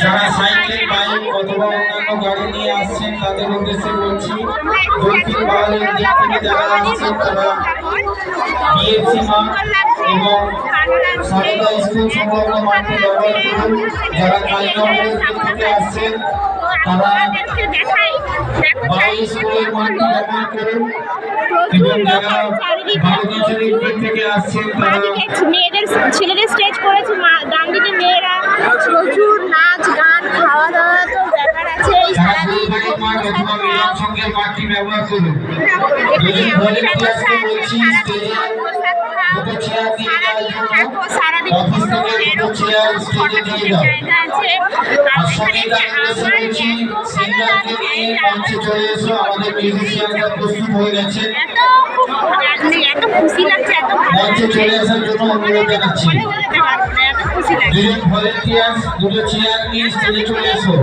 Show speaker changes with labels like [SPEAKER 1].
[SPEAKER 1] যারা cycle bike অথবা অন্যান্য গাড়ি নিয়ে আসছেন তাদের উদ্দেশ্যে বলছি, দক্ষিণ বাউলের দিক থেকে যারা আসছেন তারা বিএসসি মাঠ এবং সারদা স্কুল সংলগ্ন মাঠটি ব্যবহার করুন। যারা কালীনগরের দিক থেকে আসছেন তারা বাউল স্কুলের মাঠটি ব্যবহার করুন এবং যারা বালুগাছড়ির দিক থেকে আসছেন তারা
[SPEAKER 2] মেয়েদের ছেলেদের স্টেজ করেছে, ডান দিকে মেয়েরা প্রচুর নাচ গান খাওয়া দাওয়া তো ব্যাপার আছে। সারাদিন
[SPEAKER 1] মাঠ অথবা মিলন সংঘের মাঠটি ব্যবহার করুন। যদি ভলেন্টিয়ার্সকে বলছি স্টেজে দুটো চেয়ার দিয়ে যাওয়ার জন্য অফিস থেকে দুটো চেয়ার স্টেজে দিয়ে দাও। আর সঙ্গীতার উদ্দেশ্যে বলছি সিঙ্গারকে নিয়ে মঞ্চে চলে এসো, আমাদের মিউজিশিয়ানরা প্রস্তুত হয়ে গেছে, মঞ্চে চলে আসার জন্য অনুরোধ জানাচ্ছি। দুজন ভলেন্টিয়ার্স দুটো চেয়ার নিয়ে স্টেজে চলে এসো।